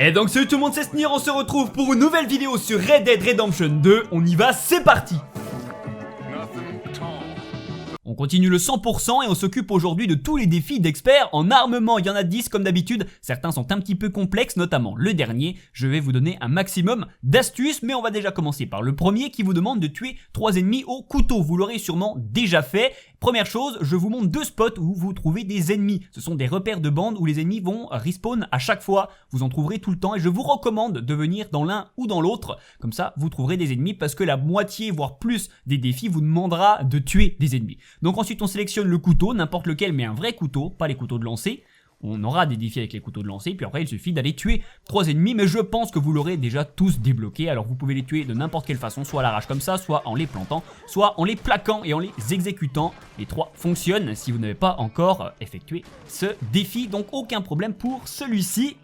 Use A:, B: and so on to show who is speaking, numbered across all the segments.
A: Et donc salut tout le monde, c'est Snir, on se retrouve pour une nouvelle vidéo sur Red Dead Redemption 2, on y va, c'est parti. On continue le 100% et on s'occupe aujourd'hui de tous les défis d'experts en armement. Il y en a 10 comme d'habitude, certains sont un petit peu complexes, notamment le dernier. Je vais vous donner un maximum d'astuces, mais on va déjà commencer par le premier qui vous demande de tuer 3 ennemis au couteau. Vous l'aurez sûrement déjà fait. Première chose, je vous montre 2 spots où vous trouvez des ennemis. Ce sont des repères de bande où les ennemis vont respawn à chaque fois. Vous en trouverez tout le temps et je vous recommande de venir dans l'un ou dans l'autre. Comme ça, vous trouverez des ennemis parce que la moitié, voire plus des défis vous demandera de tuer des ennemis. Donc ensuite, on sélectionne le couteau, n'importe lequel, mais un vrai couteau, pas les couteaux de lancer. On aura des défis avec les couteaux de lancer, puis après il suffit d'aller tuer 3 ennemis, mais je pense que vous l'aurez déjà tous débloqués. Alors vous pouvez les tuer de n'importe quelle façon, soit à l'arrache comme ça, soit en les plantant, soit en les plaquant et en les exécutant. Les 3 fonctionnent si vous n'avez pas encore effectué ce défi, donc aucun problème pour celui-ci.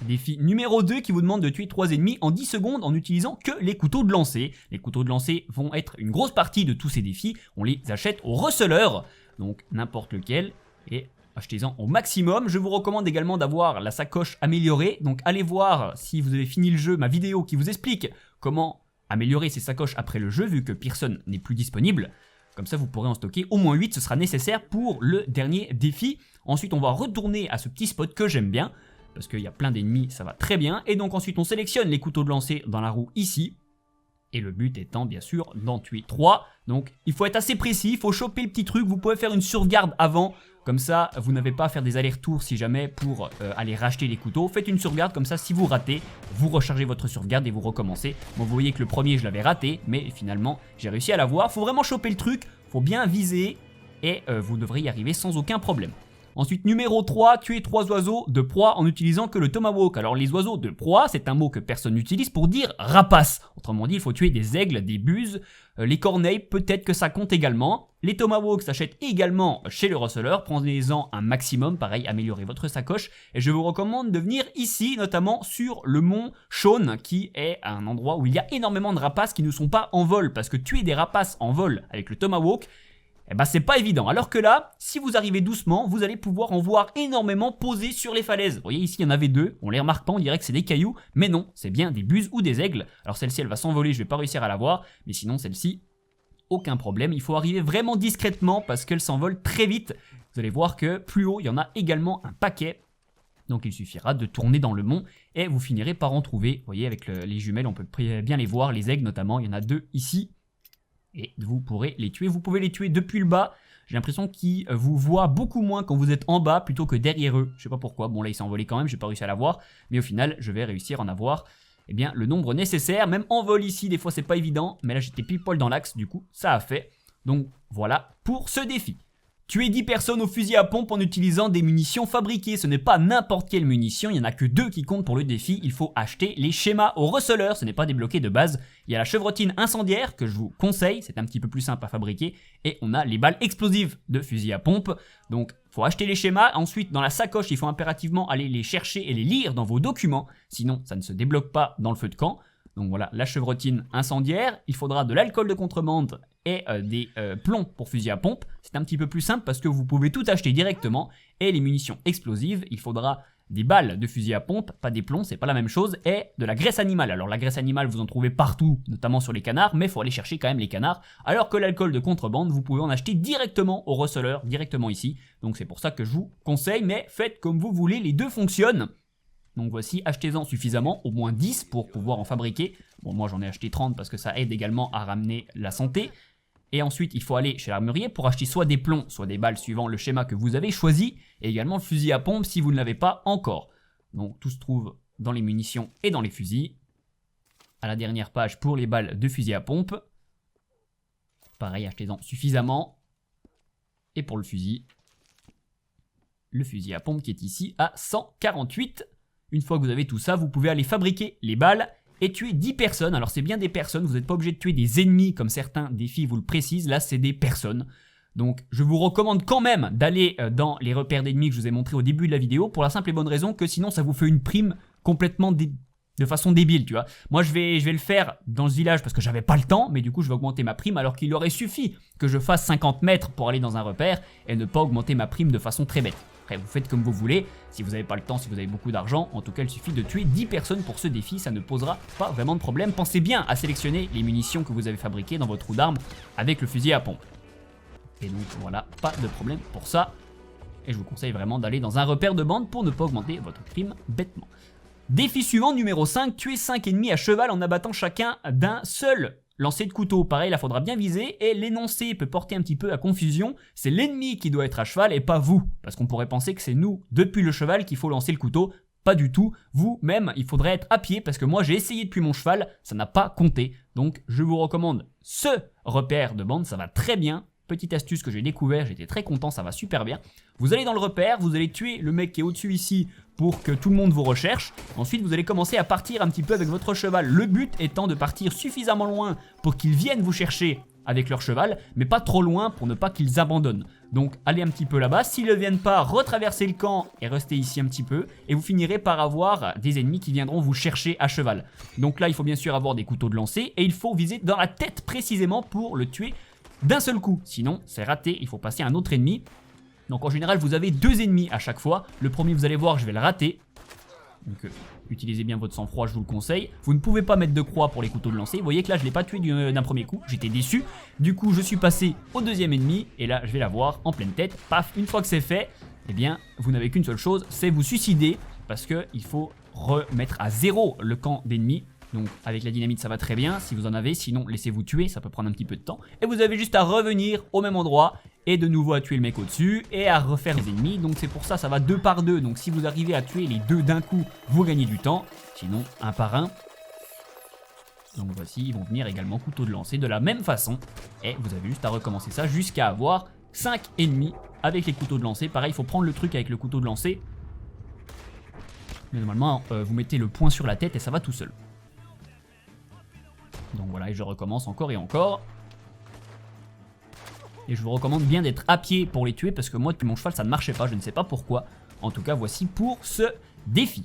A: Défi numéro 2 qui vous demande de tuer 3 ennemis en 10 secondes en utilisant que les couteaux de lancer. Les couteaux de lancer vont être une grosse partie de tous ces défis, on les achète au receleur, donc n'importe lequel, et achetez-en au maximum. Je vous recommande également d'avoir la sacoche améliorée, donc allez voir si vous avez fini le jeu, ma vidéo qui vous explique comment améliorer ces sacoches après le jeu vu que personne n'est plus disponible. Comme ça vous pourrez en stocker au moins 8, ce sera nécessaire pour le dernier défi. Ensuite on va retourner à ce petit spot que j'aime bien, parce qu'il y a plein d'ennemis, ça va très bien. Et donc ensuite on sélectionne les couteaux de lancer dans la roue ici. Et le but étant bien sûr d'en tuer 3. Donc il faut être assez précis, il faut choper le petit truc. Vous pouvez faire une sauvegarde avant. Comme ça vous n'avez pas à faire des allers-retours si jamais pour aller racheter les couteaux. Faites une sauvegarde comme ça, si vous ratez, vous rechargez votre sauvegarde et vous recommencez. Bon, vous voyez que le premier je l'avais raté, mais finalement j'ai réussi à l'avoir. Faut vraiment choper le truc, faut bien viser et vous devrez y arriver sans aucun problème. Ensuite, numéro 3, tuer 3 oiseaux de proie en utilisant que le tomahawk. Alors les oiseaux de proie, c'est un mot que personne n'utilise pour dire rapace. Autrement dit, il faut tuer des aigles, des buses, les corneilles, peut-être que ça compte également. Les tomahawks s'achètent également chez le receleur, prenez-en un maximum, pareil, améliorez votre sacoche. Et je vous recommande de venir ici, notamment sur le mont Shawn, qui est un endroit où il y a énormément de rapaces qui ne sont pas en vol. Parce que tuer des rapaces en vol avec le tomahawk, eh ben c'est pas évident, alors que là, si vous arrivez doucement, vous allez pouvoir en voir énormément posés sur les falaises. Vous voyez ici, il y en avait 2, on les remarque pas, on dirait que c'est des cailloux, mais non, c'est bien des buses ou des aigles. Alors celle-ci, elle va s'envoler, je vais pas réussir à la voir, mais sinon celle-ci, aucun problème. Il faut arriver vraiment discrètement parce qu'elle s'envole très vite. Vous allez voir que plus haut, il y en a également un paquet. Donc il suffira de tourner dans le mont et vous finirez par en trouver. Vous voyez, avec les jumelles, on peut bien les voir, les aigles notamment, il y en a 2 ici. Et vous pourrez les tuer. Vous pouvez les tuer depuis le bas. J'ai l'impression qu'ils vous voient beaucoup moins quand vous êtes en bas plutôt que derrière eux. Je sais pas pourquoi. Bon là il s'est envolé quand même, j'ai pas réussi à l'avoir. Mais au final je vais réussir à en avoir le nombre nécessaire. Même en vol ici des fois c'est pas évident. Mais là j'étais pile poil dans l'axe, du coup ça a fait. Donc voilà pour ce défi. Tuer 10 personnes au fusil à pompe en utilisant des munitions fabriquées. Ce n'est pas n'importe quelle munition, il n'y en a que 2 qui comptent pour le défi. Il faut acheter les schémas au receleur, ce n'est pas débloqué de base. Il y a la chevrotine incendiaire que je vous conseille, c'est un petit peu plus simple à fabriquer. Et on a les balles explosives de fusil à pompe. Donc il faut acheter les schémas. Ensuite dans la sacoche, il faut impérativement aller les chercher et les lire dans vos documents. Sinon ça ne se débloque pas dans le feu de camp. Donc voilà, la chevrotine incendiaire, il faudra de l'alcool de contrebande et des plombs pour fusil à pompe. C'est un petit peu plus simple parce que vous pouvez tout acheter directement. Et les munitions explosives, il faudra des balles de fusil à pompe, pas des plombs, c'est pas la même chose, et de la graisse animale. Alors la graisse animale, vous en trouvez partout, notamment sur les canards, mais il faut aller chercher quand même les canards. Alors que l'alcool de contrebande, vous pouvez en acheter directement au receleur, directement ici. Donc c'est pour ça que je vous conseille, mais faites comme vous voulez, les 2 fonctionnent. Donc voici, achetez-en suffisamment, au moins 10 pour pouvoir en fabriquer. Bon, moi j'en ai acheté 30 parce que ça aide également à ramener la santé. Et ensuite, il faut aller chez l'armurier pour acheter soit des plombs, soit des balles suivant le schéma que vous avez choisi. Et également le fusil à pompe si vous ne l'avez pas encore. Donc tout se trouve dans les munitions et dans les fusils. À la dernière page pour les balles de fusil à pompe. Pareil, achetez-en suffisamment. Et pour le fusil à pompe qui est ici à 148. Une fois que vous avez tout ça, vous pouvez aller fabriquer les balles et tuer 10 personnes. Alors c'est bien des personnes, vous n'êtes pas obligé de tuer des ennemis comme certains défis vous le précisent. Là c'est des personnes. Donc je vous recommande quand même d'aller dans les repères d'ennemis que je vous ai montré au début de la vidéo. Pour la simple et bonne raison que sinon ça vous fait une prime complètement de façon débile, tu vois. Moi, je vais le faire dans ce village parce que j'avais pas le temps, mais du coup, je vais augmenter ma prime alors qu'il aurait suffi que je fasse 50 mètres pour aller dans un repère et ne pas augmenter ma prime de façon très bête. Après, vous faites comme vous voulez, si vous n'avez pas le temps, si vous avez beaucoup d'argent, en tout cas, il suffit de tuer 10 personnes pour ce défi, ça ne posera pas vraiment de problème. Pensez bien à sélectionner les munitions que vous avez fabriquées dans votre roue d'armes avec le fusil à pompe. Et donc, voilà, pas de problème pour ça. Et je vous conseille vraiment d'aller dans un repère de bande pour ne pas augmenter votre prime bêtement. Défi suivant, numéro 5, tuer 5 ennemis à cheval en abattant chacun d'un seul lancer de couteau. Pareil, là, il faudra bien viser et l'énoncé peut porter un petit peu à confusion. C'est l'ennemi qui doit être à cheval et pas vous. Parce qu'on pourrait penser que c'est nous, depuis le cheval, qu'il faut lancer le couteau. Pas du tout. Vous-même, il faudrait être à pied parce que moi, j'ai essayé depuis mon cheval, ça n'a pas compté. Donc, je vous recommande ce repère de bande, ça va très bien. Petite astuce que j'ai découvert, j'étais très content, ça va super bien. Vous allez dans le repère, vous allez tuer le mec qui est au-dessus ici pour que tout le monde vous recherche. Ensuite, vous allez commencer à partir un petit peu avec votre cheval. Le but étant de partir suffisamment loin pour qu'ils viennent vous chercher avec leur cheval, mais pas trop loin pour ne pas qu'ils abandonnent. Donc, allez un petit peu là-bas. S'ils ne viennent pas, retraversez le camp et restez ici un petit peu. Et vous finirez par avoir des ennemis qui viendront vous chercher à cheval. Donc là, il faut bien sûr avoir des couteaux de lancer et il faut viser dans la tête précisément pour le tuer d'un seul coup, sinon c'est raté, il faut passer à un autre ennemi. Donc en général vous avez 2 ennemis à chaque fois. Le premier vous allez voir, je vais le rater. Donc utilisez bien votre sang-froid, je vous le conseille. Vous ne pouvez pas mettre de croix pour les couteaux de lancer. Vous voyez que là je ne l'ai pas tué d'un premier coup, j'étais déçu. Du coup je suis passé au deuxième ennemi et là je vais l'avoir en pleine tête. Paf, une fois que c'est fait, eh bien vous n'avez qu'une seule chose, c'est vous suicider. Parce qu'il faut remettre à 0 le camp d'ennemis. Donc avec la dynamite ça va très bien si vous en avez, sinon laissez-vous tuer, ça peut prendre un petit peu de temps. Et vous avez juste à revenir au même endroit et de nouveau à tuer le mec au-dessus et à refaire les ennemis. Donc c'est pour ça, ça va 2 par 2, donc si vous arrivez à tuer les 2 d'un coup, vous gagnez du temps, sinon 1 par 1. Donc voici, ils vont venir également couteau de lancer de la même façon. Et vous avez juste à recommencer ça jusqu'à avoir 5 ennemis avec les couteaux de lancer. Pareil, il faut prendre le truc avec le couteau de lancer. Mais normalement, vous mettez le poing sur la tête et ça va tout seul. Donc voilà, et je recommence encore et encore. Et je vous recommande bien d'être à pied pour les tuer parce que moi, depuis mon cheval, ça ne marchait pas, je ne sais pas pourquoi. En tout cas, voici pour ce défi.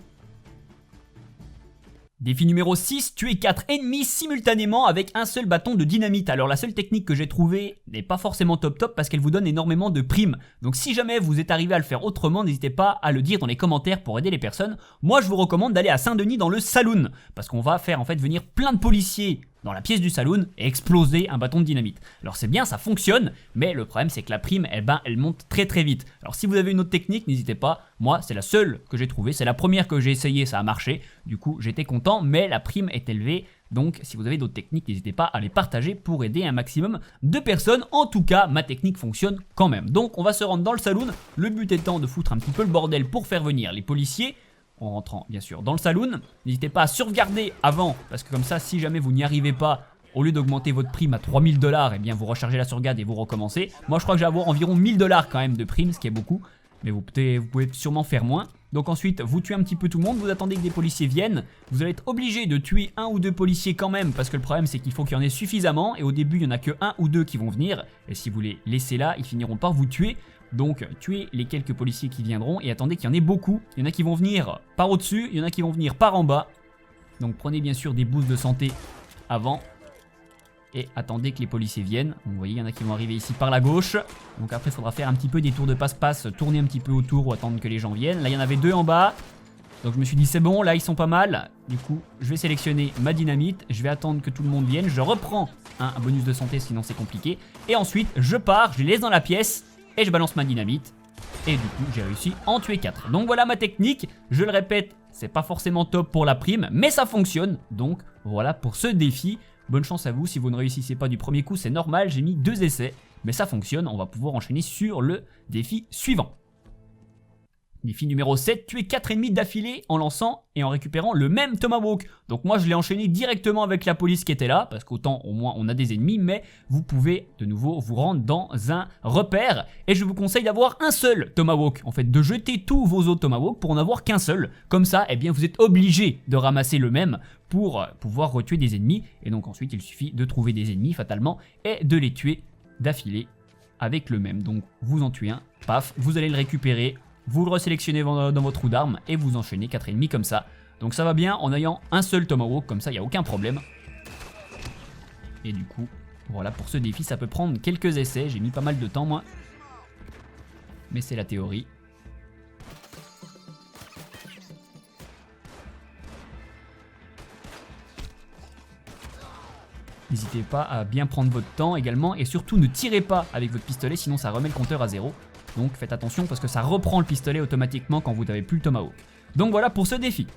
A: Défi numéro 6, tuer 4 ennemis simultanément avec un seul bâton de dynamite. Alors la seule technique que j'ai trouvée n'est pas forcément top parce qu'elle vous donne énormément de primes. Donc si jamais vous êtes arrivé à le faire autrement, n'hésitez pas à le dire dans les commentaires pour aider les personnes. Moi je vous recommande d'aller à Saint-Denis dans le saloon parce qu'on va faire en fait venir plein de policiers dans la pièce du saloon et exploser un bâton de dynamite. Alors c'est bien, ça fonctionne, mais le problème c'est que la prime, elle monte très très vite. Alors si vous avez une autre technique, n'hésitez pas. Moi, c'est la seule que j'ai trouvée, c'est la première que j'ai essayée, ça a marché. Du coup, j'étais content, mais la prime est élevée. Donc si vous avez d'autres techniques, n'hésitez pas à les partager pour aider un maximum de personnes. En tout cas, ma technique fonctionne quand même. Donc on va se rendre dans le saloon, le but étant de foutre un petit peu le bordel pour faire venir les policiers. En rentrant bien sûr dans le saloon, n'hésitez pas à sauvegarder avant, parce que comme ça si jamais vous n'y arrivez pas, au lieu d'augmenter votre prime à 3000 $, eh bien vous rechargez la sauvegarde et vous recommencez. Moi je crois que j'ai avoir environ 1000 $ quand même de prime, ce qui est beaucoup, mais vous pouvez sûrement faire moins. Donc ensuite vous tuez un petit peu tout le monde, vous attendez que des policiers viennent, vous allez être obligé de tuer 1 ou 2 policiers quand même, parce que le problème c'est qu'il faut qu'il y en ait suffisamment, et au début il n'y en a que 1 ou 2 qui vont venir, et si vous les laissez là, ils finiront par vous tuer. Donc tuez les quelques policiers qui viendront et attendez qu'il y en ait beaucoup. Il y en a qui vont venir par au-dessus, il y en a qui vont venir par en bas. Donc prenez bien sûr des boosts de santé avant. Et attendez que les policiers viennent. Donc, vous voyez, il y en a qui vont arriver ici par la gauche. Donc après il faudra faire un petit peu des tours de passe-passe, tourner un petit peu autour ou attendre que les gens viennent. Là il y en avait 2 en bas. Donc je me suis dit c'est bon, là ils sont pas mal. Du coup je vais sélectionner ma dynamite. Je vais attendre que tout le monde vienne. Je reprends un bonus de santé sinon c'est compliqué. Et ensuite je pars, je les laisse dans la pièce. Et je balance ma dynamite. Et du coup j'ai réussi à en tuer 4. Donc voilà ma technique. Je le répète, c'est pas forcément top pour la prime, mais ça fonctionne. Donc voilà pour ce défi. Bonne chance à vous. Si vous ne réussissez pas du premier coup, c'est normal. J'ai mis 2 essais. Mais ça fonctionne. On va pouvoir enchaîner sur le défi suivant. Défi numéro 7, tuer 4 ennemis d'affilée en lançant et en récupérant le même Tomahawk. Donc moi je l'ai enchaîné directement avec la police qui était là, parce qu'autant au moins on a des ennemis, mais vous pouvez de nouveau vous rendre dans un repère. Et je vous conseille d'avoir un seul Tomahawk, en fait de jeter tous vos autres Tomahawks pour en avoir qu'un seul. Comme ça, eh bien vous êtes obligé de ramasser le même pour pouvoir retuer des ennemis. Et donc ensuite il suffit de trouver des ennemis fatalement et de les tuer d'affilée avec le même. Donc vous en tuez un, paf, vous allez le récupérer. Vous le resélectionnez dans votre roue d'armes et vous enchaînez 4 ennemis comme ça Donc ça va bien en ayant un seul tomahawk, comme ça il n'y a aucun problème. Et du coup, voilà, pour ce défi ça peut prendre quelques essais, j'ai mis pas mal de temps moi. Mais c'est la théorie. N'hésitez pas à bien prendre votre temps également et surtout ne tirez pas avec votre pistolet sinon ça remet le compteur à 0. Donc faites attention parce que ça reprend le pistolet automatiquement quand vous n'avez plus le tomahawk. Donc voilà pour ce défi.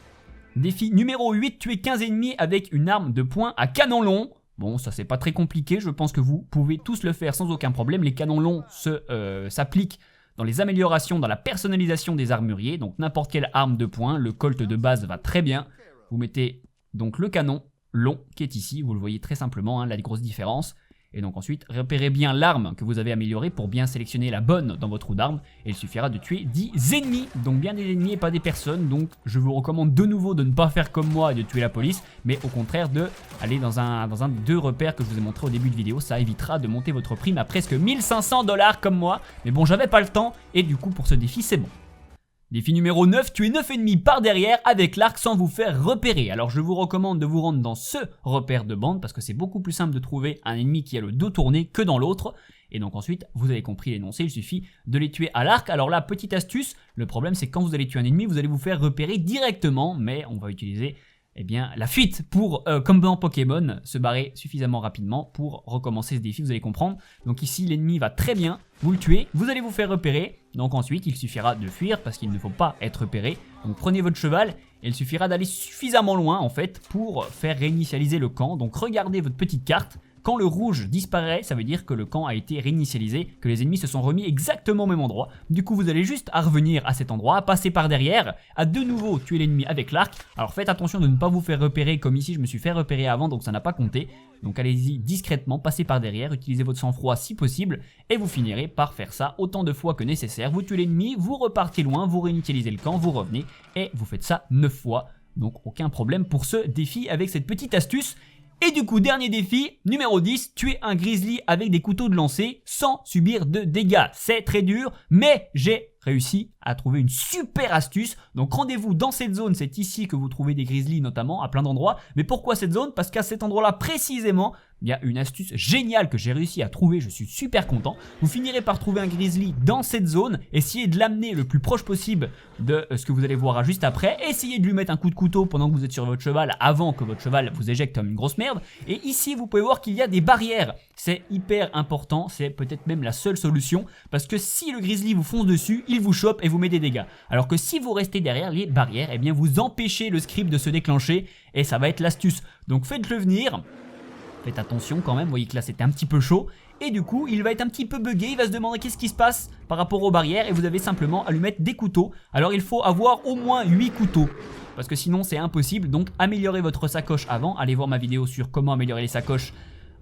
A: Défi numéro 8, tuer 15 ennemis avec une arme de poing à canon long. Bon, ça c'est pas très compliqué, je pense que vous pouvez tous le faire sans aucun problème. Les canons longs s'appliquent dans les améliorations, dans la personnalisation des armuriers. Donc n'importe quelle arme de poing, le Colt de base va très bien. Vous mettez donc le canon long qui est ici, vous le voyez très simplement, hein, la grosse différence. Et donc ensuite, repérez bien l'arme que vous avez améliorée pour bien sélectionner la bonne dans votre roue d'armes. Et il suffira de tuer 10 ennemis, donc bien des ennemis et pas des personnes. Donc je vous recommande de nouveau de ne pas faire comme moi et de tuer la police, mais au contraire de aller dans un deux repères que je vous ai montré au début de vidéo. Ça évitera de monter votre prime à presque 1500 $ comme moi. Mais bon, j'avais pas le temps et du coup pour ce défi c'est bon. Défi numéro 9, tuer 9 ennemis par derrière avec l'arc sans vous faire repérer. Alors je vous recommande de vous rendre dans ce repère de bande parce que c'est beaucoup plus simple de trouver un ennemi qui a le dos tourné que dans l'autre. Et donc ensuite, vous avez compris l'énoncé, il suffit de les tuer à l'arc. Alors là, petite astuce, le problème c'est que quand vous allez tuer un ennemi, vous allez vous faire repérer directement, mais on va utiliser la fuite pour, comme dans Pokémon, se barrer suffisamment rapidement pour recommencer ce défi, vous allez comprendre. Donc ici, l'ennemi va très bien, vous le tuez, vous allez vous faire repérer. Donc ensuite, il suffira de fuir parce qu'il ne faut pas être repéré. Donc prenez votre cheval et il suffira d'aller suffisamment loin en fait pour faire réinitialiser le camp. Donc regardez votre petite carte. Quand le rouge disparaît, ça veut dire que le camp a été réinitialisé, que les ennemis se sont remis exactement au même endroit. Du coup, vous allez juste à revenir à cet endroit, à passer par derrière, à de nouveau tuer l'ennemi avec l'arc. Alors faites attention de ne pas vous faire repérer comme ici, je me suis fait repérer avant, donc ça n'a pas compté. Donc allez-y discrètement, passez par derrière, utilisez votre sang-froid si possible, et vous finirez par faire ça autant de fois que nécessaire. Vous tuez l'ennemi, vous repartez loin, vous réinitialisez le camp, vous revenez, et vous faites ça 9 fois. Donc aucun problème pour ce défi avec cette petite astuce. Et du coup, dernier défi, numéro 10, tuer un grizzly avec des couteaux de lancer sans subir de dégâts. C'est très dur, mais j'ai réussi à trouver une super astuce. Donc rendez-vous dans cette zone, c'est ici que vous trouvez des grizzlies notamment, à plein d'endroits. Mais pourquoi cette zone? Parce qu'à cet endroit-là précisément, il y a une astuce géniale que j'ai réussi à trouver, je suis super content. Vous finirez par trouver un grizzly dans cette zone, essayez de l'amener le plus proche possible de ce que vous allez voir juste après. Essayez de lui mettre un coup de couteau pendant que vous êtes sur votre cheval, avant que votre cheval vous éjecte comme une grosse merde. Et ici, vous pouvez voir qu'il y a des barrières. C'est hyper important, c'est peut-être même la seule solution, parce que si le grizzly vous fonce dessus, il vous chope et vous met des dégâts. Alors que si vous restez derrière les barrières, eh bien vous empêchez le script de se déclencher, et ça va être l'astuce. Donc faites-le venir. Faites attention quand même, vous voyez que là c'était un petit peu chaud. Et du coup il va être un petit peu bugué, il va se demander qu'est-ce qui se passe par rapport aux barrières. Et vous avez simplement à lui mettre des couteaux. Alors il faut avoir au moins 8 couteaux, parce que sinon c'est impossible. Donc améliorez votre sacoche avant, allez voir ma vidéo sur comment améliorer les sacoches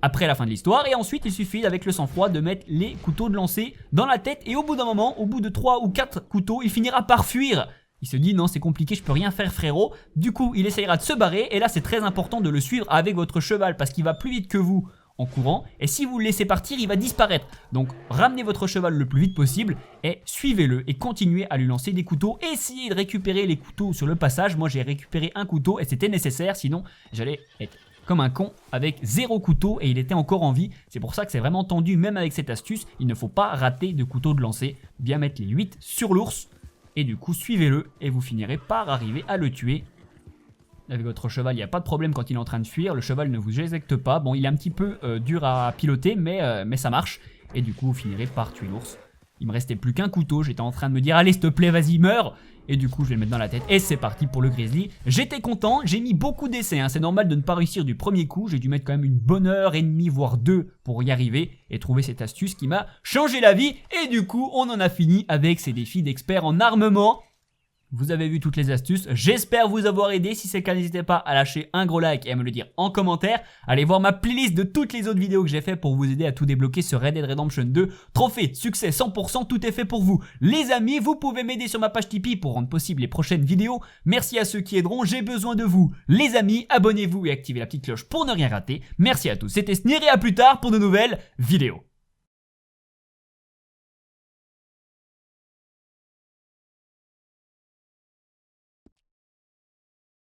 A: après la fin de l'histoire. Et ensuite il suffit avec le sang-froid de mettre les couteaux de lancer dans la tête. Et au bout d'un moment, au bout de 3 ou 4 couteaux, il finira par fuir. Il se dit non, c'est compliqué, je peux rien faire frérot. Du coup il essayera de se barrer, et là c'est très important de le suivre avec votre cheval parce qu'il va plus vite que vous en courant, et si vous le laissez partir il va disparaître. Donc ramenez votre cheval le plus vite possible et suivez-le et continuez à lui lancer des couteaux. Essayez de récupérer les couteaux sur le passage. Moi j'ai récupéré un couteau et c'était nécessaire, sinon j'allais être comme un con avec 0 couteau et il était encore en vie. C'est pour ça que c'est vraiment tendu même avec cette astuce. Il ne faut pas rater de couteau de lancer, bien mettre les 8 sur l'ours. Et du coup suivez-le et vous finirez par arriver à le tuer. Avec votre cheval il n'y a pas de problème quand il est en train de fuir, le cheval ne vous éjecte pas. Bon il est un petit peu dur à piloter mais ça marche. Et du coup vous finirez par tuer l'ours. Il me restait plus qu'un couteau, j'étais en train de me dire allez s'il te plaît vas-y meurs. Et du coup je vais le mettre dans la tête et c'est parti pour le grizzly. J'étais content, j'ai mis beaucoup d'essais, hein. C'est normal de ne pas réussir du premier coup. J'ai dû mettre quand même une bonne heure et demie voire 2 pour y arriver et trouver cette astuce qui m'a changé la vie. Et du coup on en a fini avec ces défis d'experts en armement. Vous avez vu toutes les astuces, j'espère vous avoir aidé. Si c'est le cas, n'hésitez pas à lâcher un gros like et à me le dire en commentaire. Allez voir ma playlist de toutes les autres vidéos que j'ai fait pour vous aider à tout débloquer sur Red Dead Redemption 2. Trophée, succès 100%, tout est fait pour vous. Les amis, vous pouvez m'aider sur ma page Tipeee pour rendre possible les prochaines vidéos. Merci à ceux qui aideront, j'ai besoin de vous. Les amis, abonnez-vous et activez la petite cloche pour ne rien rater. Merci à tous, c'était Snir et à plus tard pour de nouvelles vidéos.